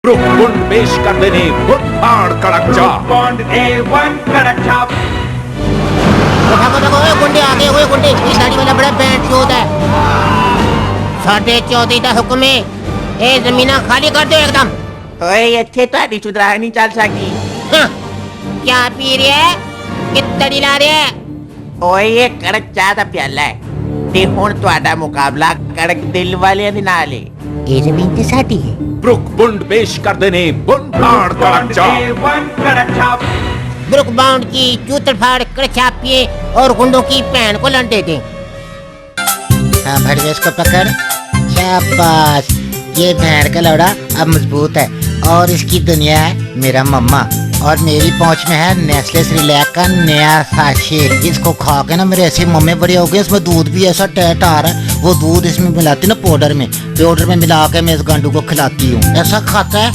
ब्रुकबुंड पेश कर देने बुढ़ाड़ कड़क चाप। बॉन्ड A1 कड़क चाप। देखो गुंडे आगे हुए गुंडे, इस गाड़ी वाला बड़ा बैंड शोध है। 14:30 का हुक्म है। ए जमीना खाली कर दो एकदम। ओए अच्छे तो आदि चुदरा नहीं चल सकी। हाँ, क्या पी रहे है? कितनी ला रहे है? ओए ये कड़क चाह दा प्याला है ते हुण तुहाडा मुकाबला कड़क दिल वाले दे नाल है। ये जमीन ते साडी है। ब्रुकबुंड पेश कर देने बुढ़ाड़ कड़क चाप। A1 कड़क चाप। ब्रुक बाउंड की जूतर फाड़ कर छापिए और गुंडों की पैन को लंटे दें। हाँ भड़वे इसको पकड़। शाबाश, ये भेड़ का लौड़ा अब मजबूत है और इसकी दुनिया है मेरा मम्मा और मेरी पहुंच में है नेस्ले रिलैक्स का नया साशे। इसको खा के ना मेरे ऐसे मम्मे बड़े हो गए। इसमें दूध भी ऐसा टैट आ रहा है। वो दूध इसमें मिलाती ना पाउडर में मिला के मैं इस गांडू को खिलाती हूँ। ऐसा खाता है।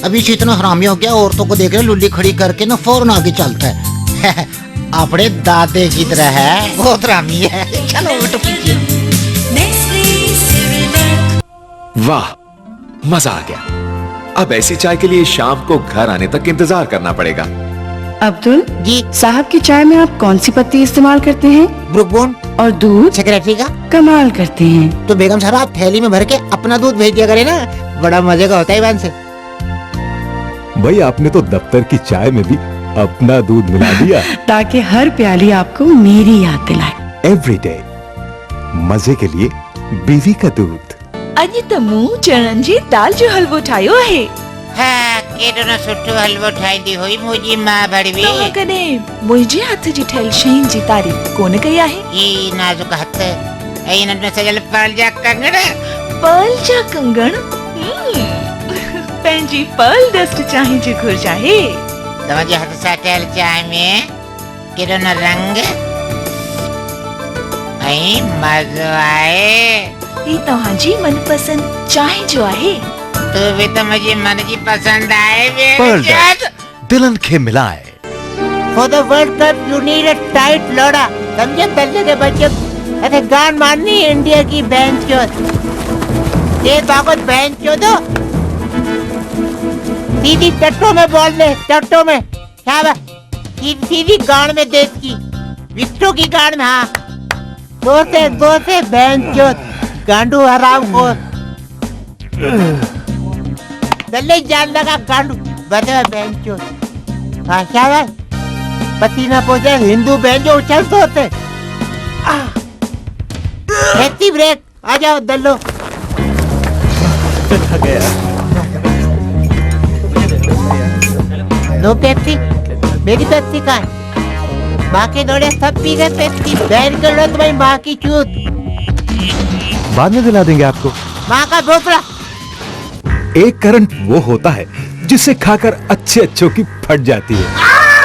अभी से इतना हरामी हो गया, औरतों को देख रहे लुल्ली खड़ी करके ना फौरन आगे चलता है। अपने दादे की तरह है, बहुत हरामी है। चलो बेटो पीछे। वाह, मजा आ गया। अब ऐसी चाय के लिए शाम को घर आने तक इंतजार करना पड़ेगा। अब्दुल जी साहब की चाय में आप कौन सी पत्ती इस्तेमाल करते हैं? ब्रुकबॉन्ड और दूध? सेक्रेटरी का। कमाल करते हैं। तो बेगम साहब आप थैली में भर के अपना दूध भेज दिया करे ना, बड़ा मजे का होता है ईवान से। भाई आपने तो दफ्तर की चाय में भी अपना दूध मिला दिया। ताकि हर प्याली आपको मेरी याद दिलाए। एवरी डे मजे के लिए बीवी का दूध। अॼु त मूं चणनि जी दाल जो हलवो ठाहियो आहे। हाँ, केॾो न सुठो हलवो ठाहींदी हुई मुंहिंजी मां भड़वी। तव्हां कॾहिं मुंहिंजे हथ जी ठहियल शयुनि जी तारीफ़ कोन कई आहे? ई नाज़ुक हथ, ऐं हिन में सजल पर्ल जा कंगण। पर्ल जा कंगण? पंहिंजी पर्ल डस्ट चांहि जी घुर्ज आहे। तव्हांजे हथ सां ठहियल चांहि में केॾो न रंग ऐं मज़ो आहे। ही तव्हांजी मनपसंद चांहि जो आहे। तू भी तो मुझे मन की पसंद आए। दिलन के मिलाए। For the World Cup you need a tight लोड़ा। समझे बल्ले के बच्चे? ऐसे गान मारनी इंडिया की बेंच चोद। तेज भागवत बेंच चोदो। सीधी टट्टों में बोल ले, टट्टों में। क्या बात? सीधी गान में देश की, विक्टो की गान में। हाँ, दो से बेंच चोद। गांडू हराम को दल्ले जान लगा गांडू बदे बेंचो। हाँ क्या बात? पसीना पोछे हिंदू बेंचो उछलते होते। सेफ्टी ब्रेक, आ जाओ दल्लो। लो पेप्सी, मेरी पेप्सी कहाँ है? माँ के दौड़े सब पी गए पेप्सी। बैन कर लो तुम्हारी माँ की चूत। बाद में दिला देंगे आपको। माँ का भोपड़ा। एक करंट वो होता है जिसे खाकर अच्छे अच्छों की फट जाती है।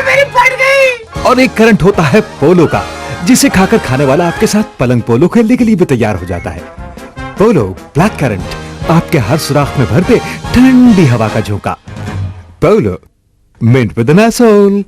मेरी फट गई। और एक करंट होता है पोलो का, जिसे खाकर खाने वाला आपके साथ पलंग पोलो खेलने के लिए भी तैयार हो जाता है। पोलो ब्लैक करंट आपके हर सुराख में भर दे ठंडी हवा का झोंका। पोलो मिंट विद एन एसोल।